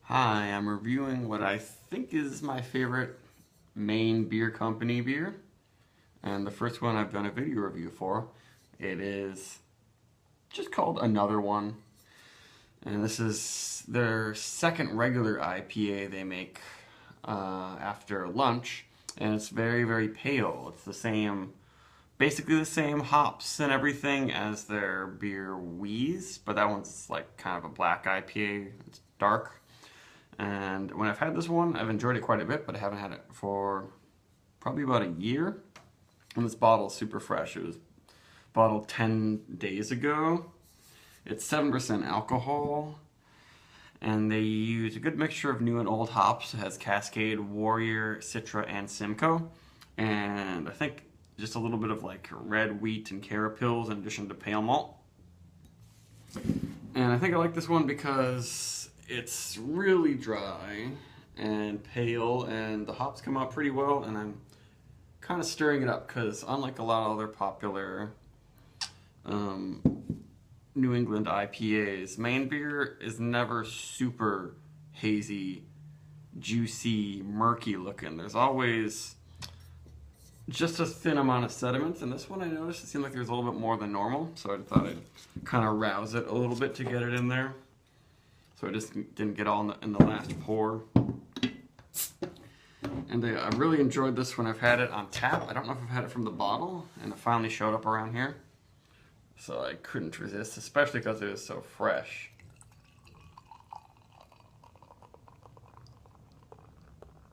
Hi, I'm reviewing what I think is my favorite Maine Beer Company beer. And the first one I've done a video review for. It is just called Another One. And this is their second regular IPA they make after lunch. And it's very, very pale. It's the same, basically the same hops and everything as their beer Wheeze. But that one's like kind of a black IPA. It's dark. And when I've had this one, I've enjoyed it quite a bit, but I haven't had it for probably about a year. And this bottle is super fresh. It was bottled 10 days ago. It's 7% alcohol, and they use a good mixture of new and old hops. It has Cascade, Warrior, Citra, and Simcoe. And I think just a little bit of like red wheat and carapils in addition to pale malt. And I think I like this one because it's really dry and pale, and the hops come out pretty well, and I'm kind of stirring it up because unlike a lot of other popular New England IPAs, Maine Beer is never super hazy, juicy, murky looking. There's always just a thin amount of sediment, and this one I noticed it seemed like there's a little bit more than normal, so I thought I'd kind of rouse it a little bit to get it in there. So I just didn't get all in the last pour. And I really enjoyed this when I've had it on tap. I don't know if I've had it from the bottle, and it finally showed up around here. So I couldn't resist, especially because it was so fresh.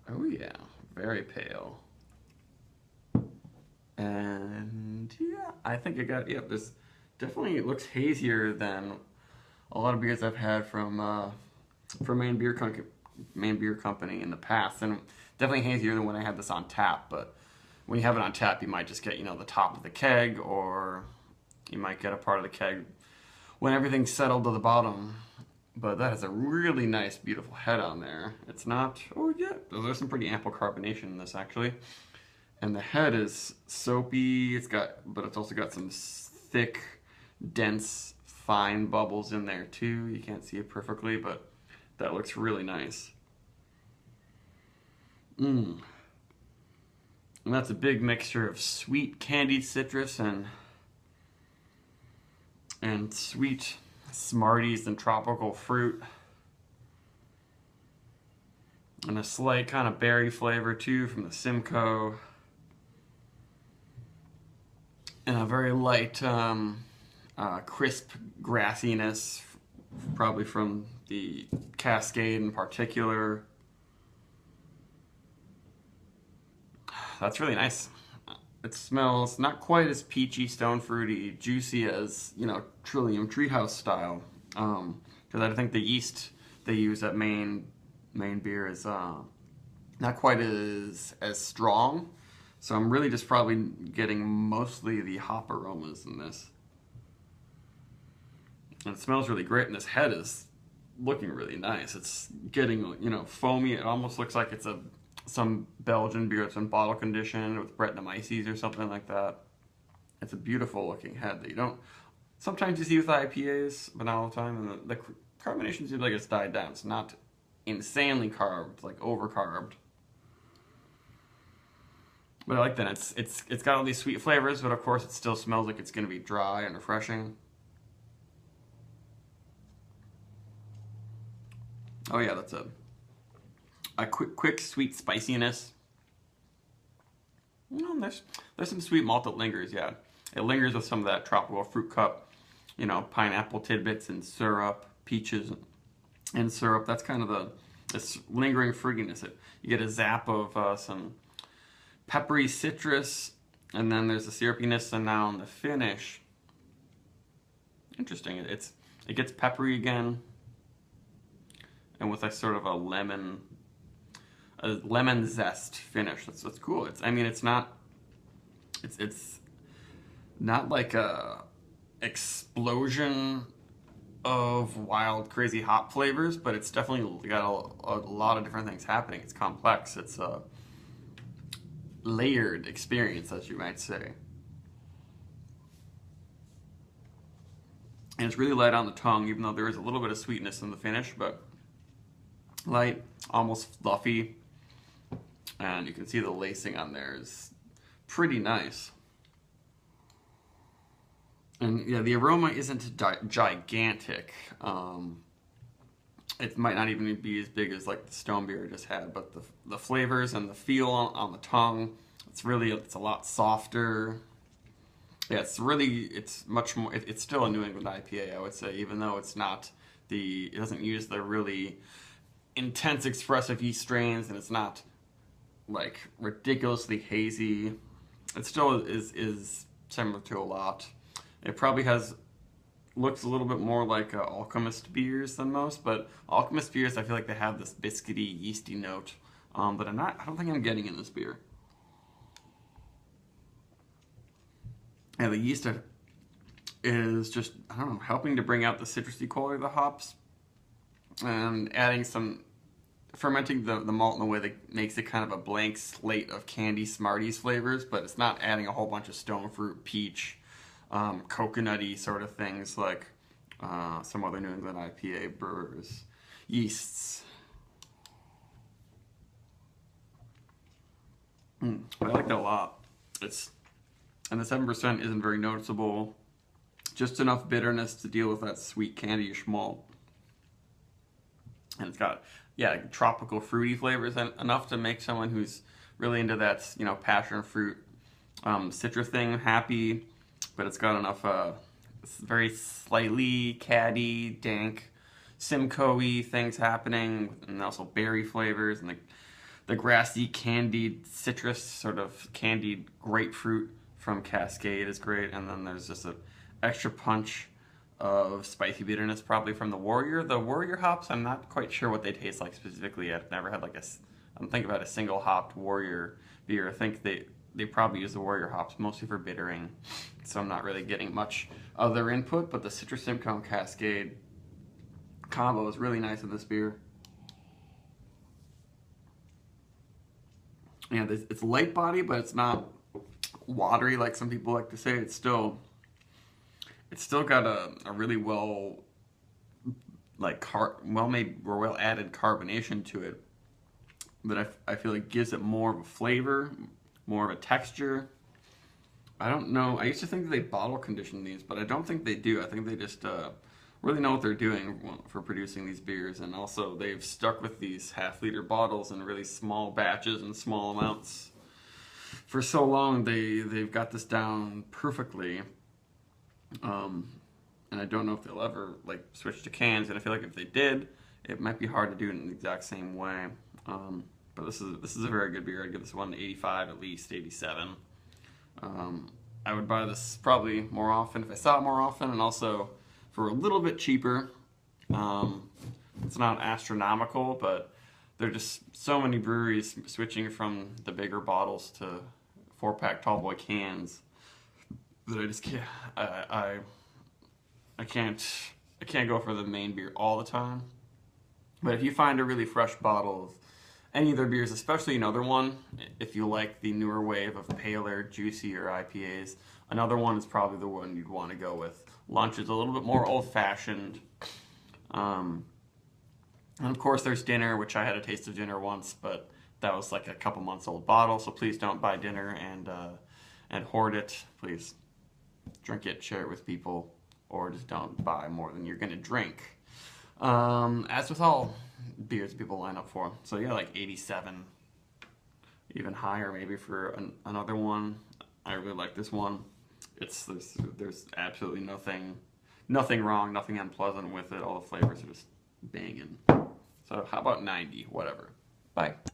Oh yeah, very pale. And yeah, I think it got, this definitely looks hazier than a lot of beers I've had from Maine Beer Company in the past, and definitely hazier than when I had this on tap. But when you have it on tap, you might just get the top of the keg, or you might get a part of the keg when everything's settled to the bottom. But that has a really nice, beautiful head on there. It's not, oh yeah, there's some pretty ample carbonation in this actually. And the head is soapy. But it's also got some thick, dense, fine bubbles in there too. You can't see it perfectly, but that looks really nice. And that's a big mixture of sweet candied citrus and sweet Smarties and tropical fruit. And a slight kind of berry flavor too from the Simcoe. And a very light crisp grassiness, probably from the Cascade in particular. That's really nice. It smells not quite as peachy, stone fruity, juicy as, Trillium Treehouse style. Because I think the yeast they use at Maine Beer is not quite as strong. So I'm really just probably getting mostly the hop aromas in this. And it smells really great, and this head is looking really nice. It's getting, foamy. It almost looks like it's some Belgian beer that's in bottle condition with Brettanomyces or something like that. It's a beautiful looking head that you don't sometimes you see with IPAs, but not all the time. And the carbonation seems like it's died down. It's not insanely carved, like over carved. But I like that it's got all these sweet flavors, but of course it still smells like it's going to be dry and refreshing. Oh yeah, that's a quick sweet spiciness. There's some sweet malt that lingers, yeah. It lingers with some of that tropical fruit cup, pineapple tidbits and syrup, peaches and syrup. That's kind of this lingering fruitiness. You get a zap of some peppery citrus, and then there's the syrupiness, and now in the finish, interesting. It gets peppery again, and with a sort of a lemon zest finish. That's cool. It's not like a explosion of wild, crazy hop flavors, but it's definitely got a lot of different things happening. It's complex. It's a layered experience, as you might say. And it's really light on the tongue, even though there is a little bit of sweetness in the finish, but light, almost fluffy, and you can see the lacing on there is pretty nice. And yeah, the aroma isn't gigantic. It might not even be as big as like the stone beer I just had, but the flavors and the feel on the tongue, it's a lot softer. Yeah, it's much more. It's still a New England IPA, I would say, even though it doesn't use the really intense expressive yeast strains, and it's not like ridiculously hazy. It still is similar to a lot. It probably looks a little bit more like Alchemist beers than most, but Alchemist beers, I feel like they have this biscuity, yeasty note that I don't think I'm getting in this beer. And the yeast is just, I don't know, helping to bring out the citrusy quality of the hops and fermenting the malt in a way that makes it kind of a blank slate of candy Smarties flavors, but it's not adding a whole bunch of stone fruit, peach, coconutty sort of things like some other New England IPA brewers' yeasts. I like that a lot. And the 7% isn't very noticeable. Just enough bitterness to deal with that sweet candyish malt. And it's got, yeah, tropical fruity flavors, and enough to make someone who's really into that, passion fruit, citrus thing happy. But it's got enough very slightly caddy, dank, Simcoe-y things happening, and also berry flavors, and the grassy, candied citrus, sort of candied grapefruit from Cascade is great, and then there's just an extra punch of spicy bitterness, probably from the Warrior. The Warrior hops, I'm not quite sure what they taste like specifically. I've never had I'm thinking about a single hopped Warrior beer. I think they probably use the Warrior hops mostly for bittering, so I'm not really getting much of their input, but the Citrus Simcoe Cascade combo is really nice in this beer. And it's light body, but it's not watery like some people like to say. It's still got a really well made or well added carbonation to it, but I feel like gives it more of a flavor, more of a texture. I don't know. I used to think that they bottle condition these, but I don't think they do. I think they just really know what they're doing for producing these beers, and also they've stuck with these half-liter bottles in really small batches and small amounts for so long. They've got this down perfectly, and I don't know if they'll ever switch to cans. And I feel like if they did, it might be hard to do it in the exact same way. But this is a very good beer. I'd give this one 85, at least 87. I would buy this probably more often if I saw it more often, and also for a little bit cheaper. It's not astronomical, but there are just so many breweries switching from the bigger bottles to 4-pack tall boy cans that I just can't. I can't go for the Maine Beer all the time. But if you find a really fresh bottle of any of their beers, especially another one, if you like the newer wave of paler, juicier IPAs, another one is probably the one you'd want to go with. Lunch is a little bit more old-fashioned. And of course there's dinner, which I had a taste of dinner once, but that was like a couple months old bottle, so please don't buy dinner and hoard it. Please drink it, share it with people, or just don't buy more than you're going to drink. As with all beers people line up for. So yeah, like 87, even higher maybe for another one. I really like this one. There's absolutely nothing wrong, nothing unpleasant with it. All the flavors are just banging. So how about 90, whatever. Bye.